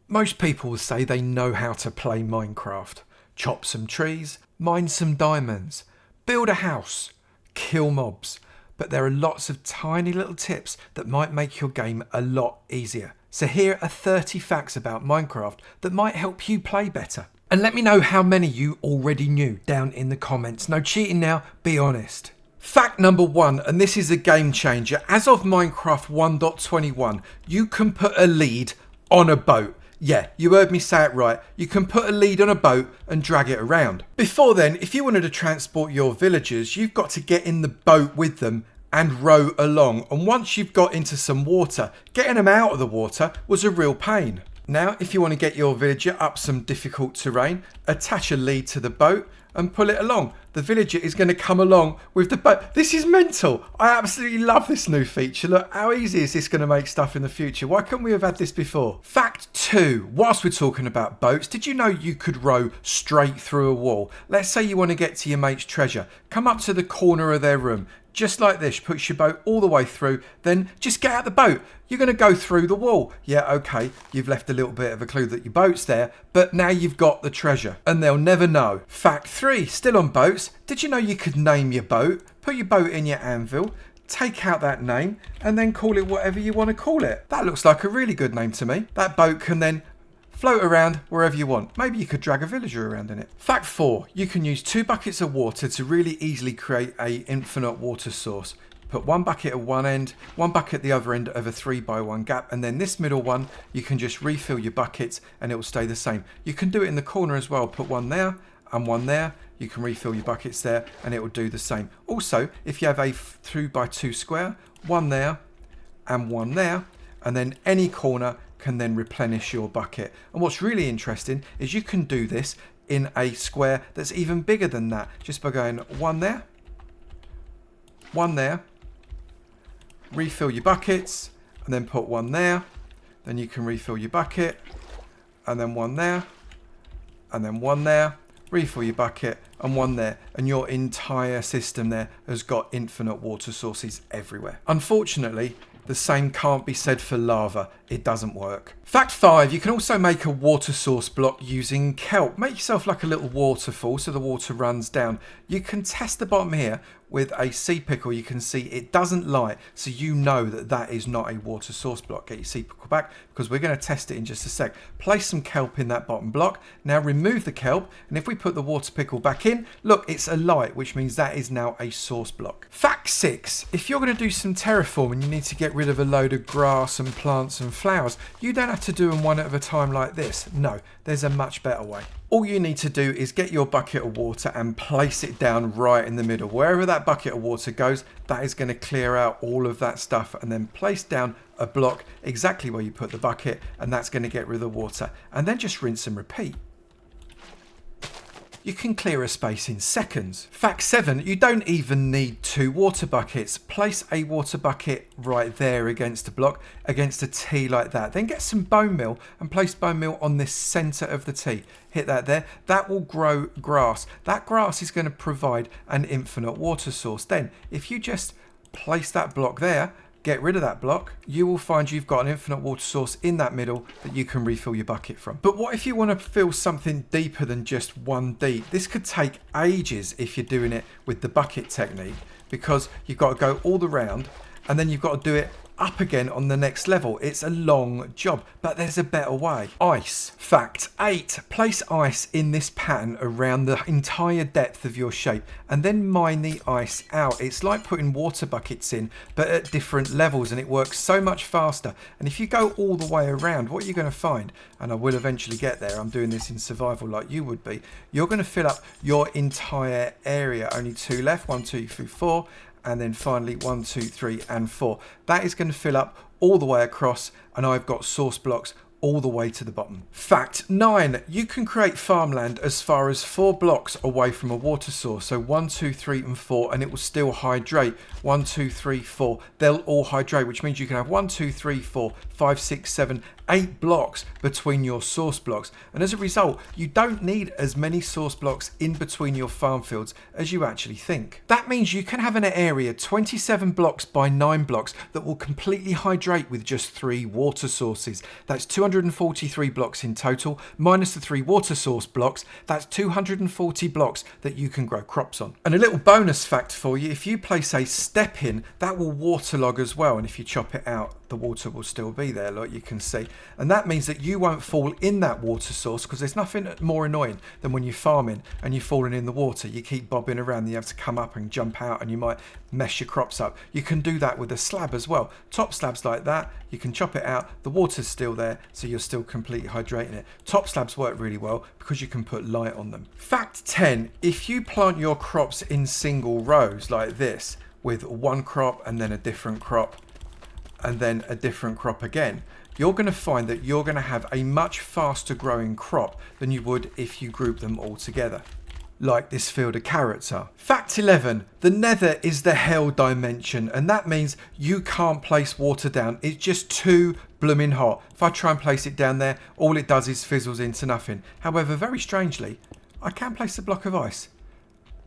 Most people will say they know how to play Minecraft. Chop some trees, mine some diamonds, build a house, kill mobs. But there are lots of tiny little tips that might make your game a lot easier. So here are 30 facts about Minecraft that might help you play better. And let me know how many you already knew down in the comments. No cheating now, be honest. Fact number 1, and this is a game changer. As of Minecraft 1.21, you can put a lead on a boat. Yeah, you heard me say it right. You can put a lead on a boat and drag it around. Before then, if you wanted to transport your villagers, you've got to get in the boat with them and row along. And once you've got into some water, getting them out of the water was a real pain. Now, if you want to get your villager up some difficult terrain, attach a lead to the boat and pull it along. The villager is going to come along with the boat. This is mental. I absolutely love this new feature. Look, how easy is this going to make stuff in the future? Why couldn't we have had this before? Fact 2. Whilst we're talking about boats, did you know you could row straight through a wall? Let's say you want to get to your mate's treasure. Come up to the corner of their room. Just like this, push your boat all the way through, then just get out the boat. You're going to go through the wall. Yeah, okay, you've left a little bit of a clue that your boat's there, but now you've got the treasure, and they'll never know. Fact 3, still on boats, did you know you could name your boat? Put your boat in your anvil, take out that name, and then call it whatever you want to call it. That looks like a really good name to me. That boat can then float around wherever you want. Maybe you could drag a villager around in it. Fact 4, you can use 2 buckets of water to really easily create an infinite water source. Put 1 bucket at one end, 1 bucket at the other end of a 3x1 gap, and then this middle one, you can just refill your buckets and it will stay the same. You can do it in the corner as well. Put 1 there and 1 there. You can refill your buckets there and it will do the same. Also, if you have a 2x2 square, 1 there and 1 there, and then any corner can then replenish your bucket. And what's really interesting is you can do this in a square that's even bigger than that, just by going 1 there, 1 there, refill your buckets, and then put 1 there, then you can refill your bucket, and then 1 there, and then 1 there, refill your bucket, and 1 there, and your entire system there has got infinite water sources everywhere. Unfortunately, the same can't be said for lava. It doesn't work. Fact 5, you can also make a water source block using kelp. Make yourself like a little waterfall so the water runs down. You can test the bottom here with a sea pickle. You can see it doesn't light, so you know that that is not a water source block. Get your sea pickle back because we're going to test it in just a sec. Place some kelp in that bottom block. Now remove the kelp, and if we put the water pickle back in, look, it's a light, which means that is now a source block. Fact 6, if you're going to do some terraforming and you need to get rid of a load of grass and plants and flowers, you don't have to do them one at a time like this. No, there's a much better way. All you need to do is get your bucket of water and place it down right in the middle. Wherever that bucket of water goes, that is going to clear out all of that stuff, and then place down a block exactly where you put the bucket, and that's going to get rid of the water. And then just rinse and repeat. You can clear a space in seconds. Fact 7, you don't even need 2 water buckets. Place a water bucket right there against a block, against a T like that. Then get some bone meal and place bone meal on this center of the T. Hit that there. That will grow grass. That grass is going to provide an infinite water source. Then, if you just place that block there, get rid of that block, you will find you've got an infinite water source in that middle that you can refill your bucket from. But what if you want to fill something deeper than just 1 deep? This could take ages if you're doing it with the bucket technique, because you've got to go all the round and then you've got to do it up again on the next level. It's a long job, but there's a better way. Ice. Fact 8, place ice in this pattern around the entire depth of your shape and then mine the ice out. It's like putting water buckets in, but at different levels, and it works so much faster. And if you go all the way around, what you're going to find, and I will eventually get there, I'm doing this in survival like you would be, you're going to fill up your entire area. Only 2 left, 1, 2, 3, 4, and then finally 1, 2, 3 and 4. That is going to fill up all the way across, and I've got source blocks all the way to the bottom. Fact 9, you can create farmland as far as 4 blocks away from a water source. So 1, 2, 3 and 4, and it will still hydrate. 1, 2, 3, 4, they'll all hydrate, which means you can have 1, 2, 3, 4, 5, 6, 7, 8 blocks between your source blocks. And as a result, you don't need as many source blocks in between your farm fields as you actually think. That means you can have an area 27 blocks by 9 blocks that will completely hydrate with just 3 water sources. That's 200 243 blocks in total, minus the 3 water source blocks. That's 240 blocks that you can grow crops on. And a little bonus fact for you, if you place a step in, that will waterlog as well. And if you chop it out, the water will still be there, like you can see. And that means that you won't fall in that water source, because there's nothing more annoying than when you're farming and you're falling in the water. You keep bobbing around and you have to come up and jump out and you might mess your crops up. You can do that with a slab as well. Top slabs like that, you can chop it out, the water's still there, so you're still completely hydrating it. Top slabs work really well because you can put light on them. Fact 10, if you plant your crops in single rows like this, with one crop and then a different crop, and then a different crop again, you're going to find that you're going to have a much faster growing crop than you would if you group them all together, like this field of carrots are. Fact 11, the nether is the hell dimension, and that means you can't place water down. It's just too blooming hot. If I try and place it down there, all it does is fizzles into nothing. However, very strangely, I can place a block of ice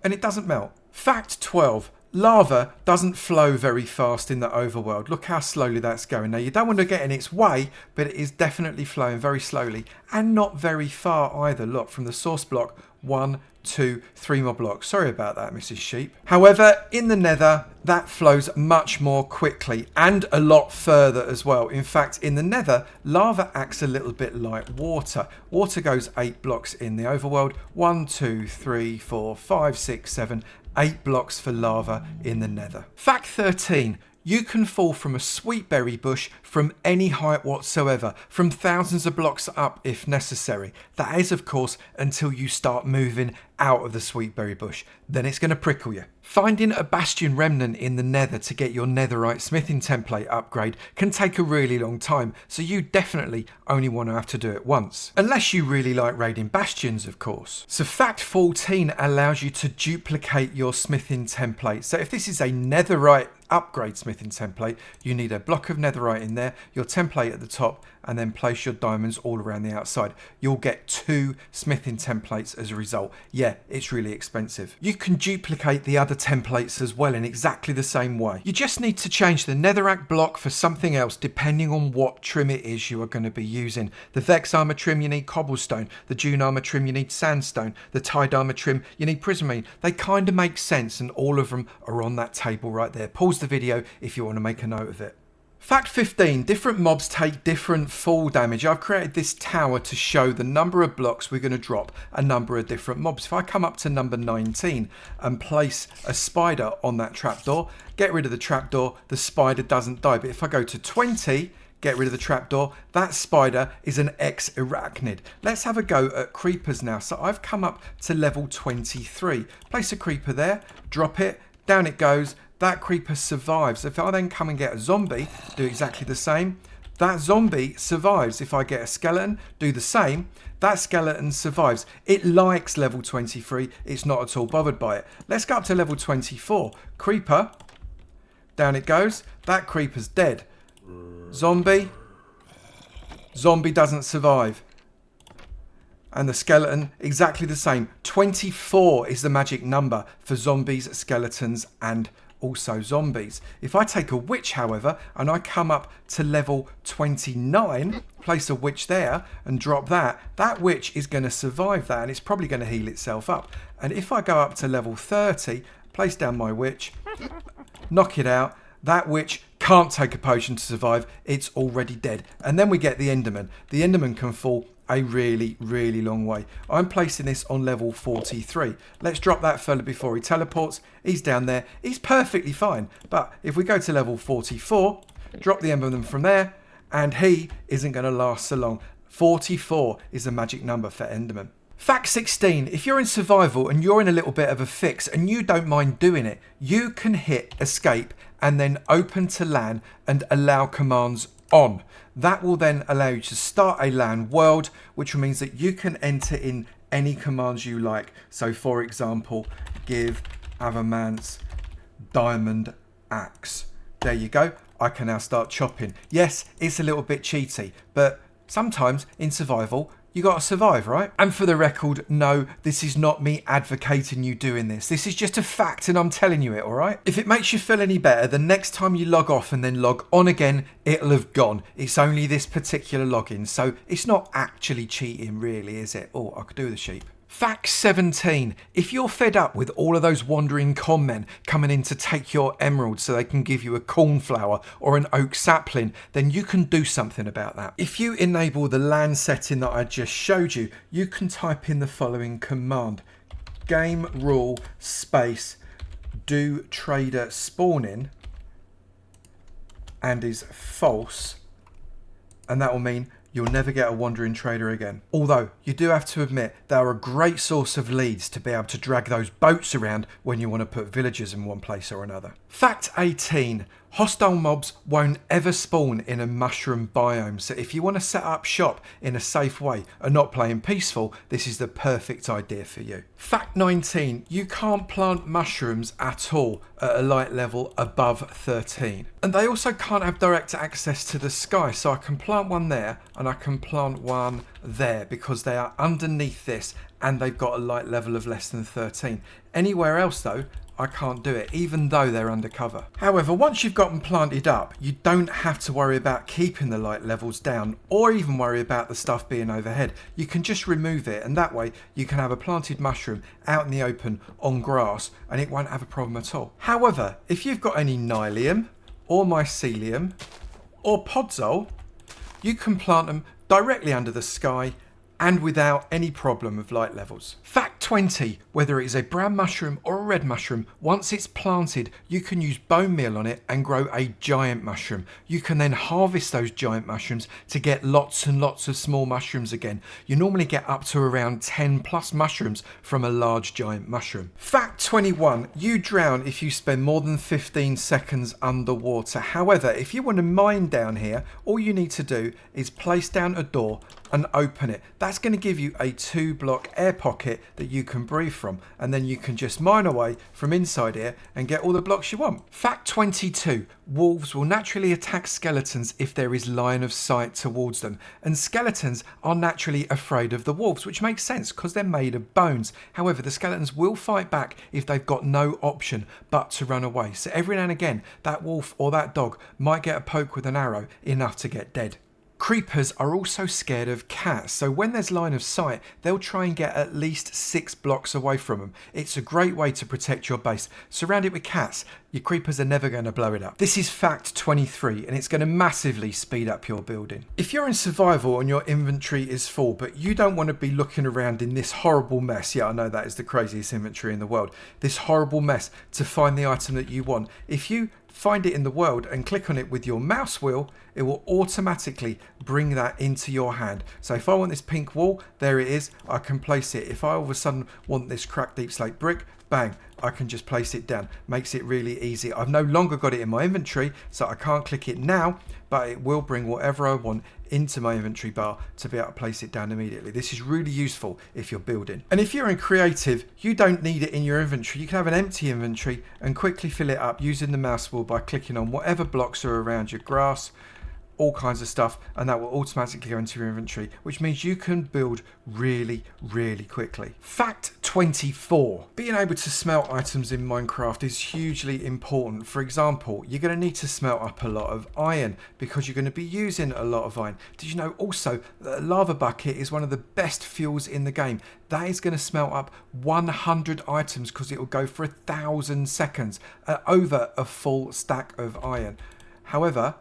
and it doesn't melt. Fact 12, lava doesn't flow very fast in the overworld. Look how slowly that's going. Now, you don't want to get in its way, but it is definitely flowing very slowly and not very far either. Look, from the source block, 1, 2, 3 more blocks. Sorry about that, Mrs. Sheep. However, in the nether, that flows much more quickly and a lot further as well. In fact, in the nether, lava acts a little bit like water. Water goes 8 blocks in the overworld. 1, 2, 3, 4, 5, 6, 7, 8 blocks for lava in the nether. Fact 13. You can fall from a sweet berry bush from any height whatsoever, from thousands of blocks up if necessary. That is, of course, until you start moving out of the sweet berry bush. Then it's going to prickle you. Finding a bastion remnant in the nether to get your netherite smithing template upgrade can take a really long time, so you definitely only want to have to do it once. Unless you really like raiding bastions, of course. So fact 14 allows you to duplicate your smithing template. So if this is a netherite upgrade smithing template, you need a block of netherite in there, your template at the top, and then place your diamonds all around the outside. You'll get 2 smithing templates as a result. Yeah, it's really expensive. You can duplicate the other templates as well in exactly the same way. You just need to change the netherrack block for something else depending on what trim it is you are going to be using. The Vex armor trim, you need cobblestone. The Dune armor trim, you need sandstone. The Tide armor trim, you need prismarine. They kind of make sense, and all of them are on that table right there. Pause the video if you want to make a note of it. Fact 15, different mobs take different fall damage. I've created this tower to show the number of blocks we're going to drop a number of different mobs. If I come up to number 19 and place a spider on that trapdoor, get rid of the trapdoor, the spider doesn't die. But if I go to 20, get rid of the trapdoor, that spider is an ex-arachnid. Let's have a go at creepers now. So I've come up to level 23. Place a creeper there, drop it, down it goes. That creeper survives. If I then come and get a zombie, do exactly the same. That zombie survives. If I get a skeleton, do the same. That skeleton survives. It likes level 23. It's not at all bothered by it. Let's go up to level 24. Creeper. Down it goes. That creeper's dead. Zombie. Zombie doesn't survive. And the skeleton, exactly the same. 24 is the magic number for zombies, skeletons, and also zombies. If I take a witch, however, and I come up to level 29, place a witch there and drop that, that witch is going to survive that, and it's probably going to heal itself up. And if I go up to level 30, place down my witch, knock it out, that witch can't take a potion to survive, it's already dead. And then we get the Enderman. The Enderman can fall a really, really long way. I'm placing this on level 43. Let's drop that fella before he teleports. He's down there. He's perfectly fine. But if we go to level 44, drop the Enderman from there, and he isn't going to last so long. 44 is the magic number for Enderman. Fact 16, if you're in survival and you're in a little bit of a fix and you don't mind doing it, you can hit escape and then open to LAN and allow commands on. That will then allow you to start a LAN world, which means that you can enter in any commands you like. So for example, give Avomance diamond axe. There you go. I can now start chopping. Yes, it's a little bit cheaty, but sometimes in survival, You got to survive, right? And for the record, no, this is not me advocating you doing this. This is just a fact and I'm telling you it, all right? If it makes you feel any better, the next time you log off and then log on again, it'll have gone. It's only this particular login, so it's not actually cheating really, is it? Oh, I could do the sheep. Fact 17. If you're fed up with all of those wandering con men coming in to take your emeralds so they can give you a cornflower or an oak sapling, then you can do something about that. If you enable the land setting that I just showed you, you can type in the following command. Game rule space do trader spawning and is false, and that will mean you'll never get a wandering trader again. Although, you do have to admit, they are a great source of leads to be able to drag those boats around when you want to put villagers in one place or another. Fact 18. Hostile mobs won't ever spawn in a mushroom biome, so if you want to set up shop in a safe way and not playing peaceful, this is the perfect idea for you. Fact 19. You can't plant mushrooms at all at a light level above 13. And they also can't have direct access to the sky, so I can plant one there and I can plant one there because they are underneath this and they've got a light level of less than 13. Anywhere else though, I can't do it, even though they're undercover. However, once you've got them planted up, you don't have to worry about keeping the light levels down or even worry about the stuff being overhead. You can just remove it, and that way you can have a planted mushroom out in the open on grass and it won't have a problem at all. However, if you've got any nylium or mycelium or podzol, you can plant them directly under the sky and without any problem of light levels. Fact 20. Whether it is a brown mushroom or a red mushroom, once it's planted, you can use bone meal on it and grow a giant mushroom. You can then harvest those giant mushrooms to get lots and lots of small mushrooms again. You normally get up to around 10 plus mushrooms from a large giant mushroom. Fact 21. You drown if you spend more than 15 seconds underwater. However, if you want to mine down here, all you need to do is place down a door and open it. That's going to give you a 2-block air pocket that you can breathe from, and then you can just mine away from inside here and get all the blocks you want. Fact 22. Wolves will naturally attack skeletons if there is line of sight towards them, and skeletons are naturally afraid of the wolves, which makes sense because they're made of bones. However, the skeletons will fight back if they've got no option but to run away. So every now and again, that wolf or that dog might get a poke with an arrow enough to get dead. Creepers are also scared of cats, so when there's line of sight, they'll try and get at least 6 blocks away from them. It's a great way to protect your base. Surround it with cats, your creepers are never going to blow it up. This is fact 23, and it's going to massively speed up your building. If you're in survival and your inventory is full, but you don't want to be looking around in this horrible mess, yeah, I know that is the craziest inventory in the world, this horrible mess to find the item that you want. If you find it in the world and click on it with your mouse wheel, it will automatically bring that into your hand. So if I want this pink wall, there it is, I can place it. If I all of a sudden want this cracked deep slate brick, bang, I can just place it down. Makes it really easy. I've no longer got it in my inventory, so I can't click it now, but it will bring whatever I want into my inventory bar to be able to place it down immediately. This is really useful if you're building. And if you're in creative, you don't need it in your inventory. You can have an empty inventory and quickly fill it up using the mouse wheel by clicking on whatever blocks are around your grass, all kinds of stuff, and that will automatically go into your inventory, which means you can build really, really quickly. Fact 24. Being able to smelt items in Minecraft is hugely important. For example, you're going to need to smelt up a lot of iron because you're going to be using a lot of iron. Did you know also that a lava bucket is one of the best fuels in the game? That is going to smelt up 100 items because it will go for 1,000 seconds over a full stack of iron. However,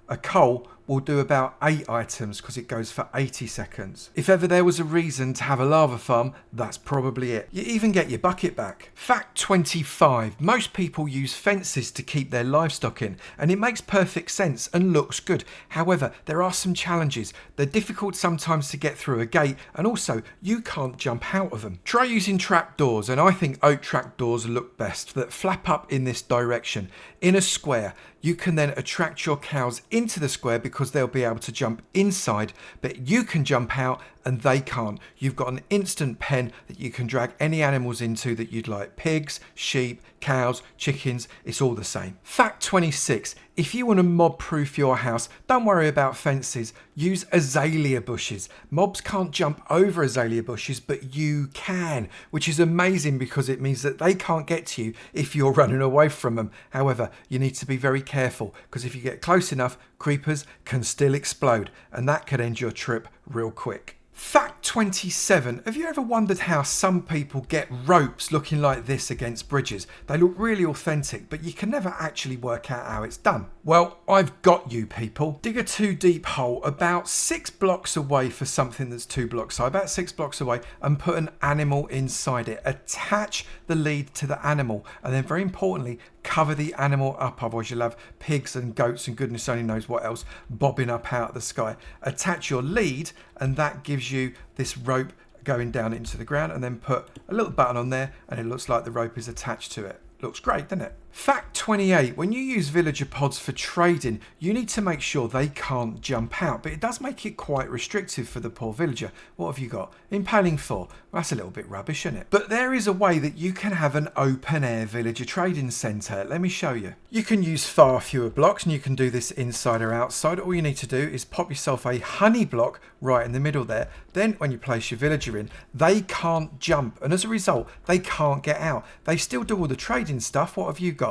a coal will do about 8 items because it goes for 80 seconds. If ever there was a reason to have a lava farm, that's probably it. You even get your bucket back. Fact 25. Most people use fences to keep their livestock in, and it makes perfect sense and looks good. However, there are some challenges. They're difficult sometimes to get through a gate, and also you can't jump out of them. Try using trapdoors, and I think oak trapdoors look best, that flap up in this direction in a square. You can then attract your cows into the square because they'll be able to jump inside, but you can jump out and they can't. You've got an instant pen that you can drag any animals into that you'd like: pigs, sheep, cows, chickens, it's all the same. Fact 26. If you want to mob proof your house, don't worry about fences. Use azalea bushes. Mobs can't jump over azalea bushes, but you can, which is amazing because it means that they can't get to you if you're running away from them. However, you need to be very careful because if you get close enough, creepers can still explode and that could end your trip real quick. Fact 27. Have you ever wondered how some people get ropes looking like this against bridges? They look really authentic, but you can never actually work out how it's done. Well, I've got you people. Dig a 2 deep hole about 6 blocks away for something that's 2 blocks high, about 6 blocks away, and put an animal inside it. Attach the lead to the animal, and then very importantly, cover the animal up, otherwise you'll have pigs and goats and goodness only knows what else bobbing up out of the sky. Attach your lead and that gives you this rope going down into the ground, and then put a little button on there and it looks like the rope is attached to it. Looks great, doesn't it? Fact 28. When you use villager pods for trading, you need to make sure they can't jump out, but it does make it quite restrictive for the poor villager. What have you got? Impaling 4. Well, that's a little bit rubbish, isn't it? But there is a way that you can have an open air villager trading centre. Let me show you. You can use far fewer blocks and you can do this inside or outside. All you need to do is pop yourself a honey block right in the middle there. Then when you place your villager in, they can't jump, and as a result, they can't get out. They still do all the trading stuff. What have you got?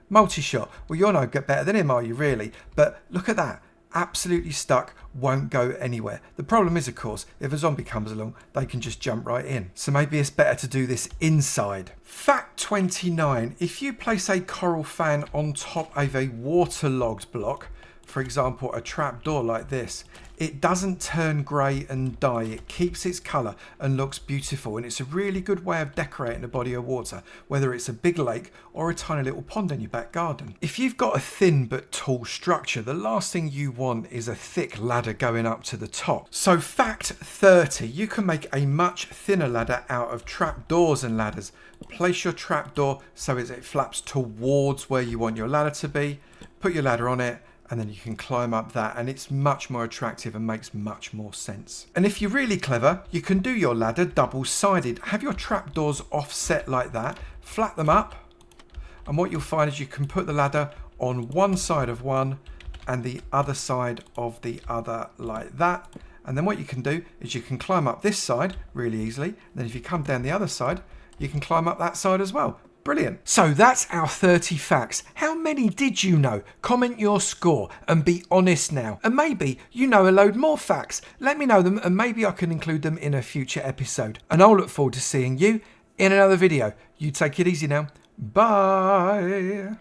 Multi-shot. Well, you're no better than him, are you really? But look at that. Absolutely stuck, won't go anywhere. The problem is, of course, if a zombie comes along, they can just jump right in. So maybe it's better to do this inside. Fact 29. If you place a coral fan on top of a waterlogged block, for example, a trapdoor like this, it doesn't turn grey and die. It keeps its colour and looks beautiful, and it's a really good way of decorating a body of water, whether it's a big lake or a tiny little pond in your back garden. If you've got a thin but tall structure, the last thing you want is a thick ladder going up to the top. So fact 30, you can make a much thinner ladder out of trapdoors and ladders. Place your trapdoor so it flaps towards where you want your ladder to be. Put your ladder on it, and then you can climb up that, and it's much more attractive and makes much more sense. And if you're really clever, you can do your ladder double-sided. Have your trapdoors offset like that, flat them up, and what you'll find is you can put the ladder on one side of one and the other side of the other like that. And then what you can do is you can climb up this side really easily. And then if you come down the other side, you can climb up that side as well. Brilliant. So that's our 30 facts. How many did you know? Comment your score and be honest now. And maybe you know a load more facts. Let me know them and maybe I can include them in a future episode. And I'll look forward to seeing you in another video. You take it easy now. Bye.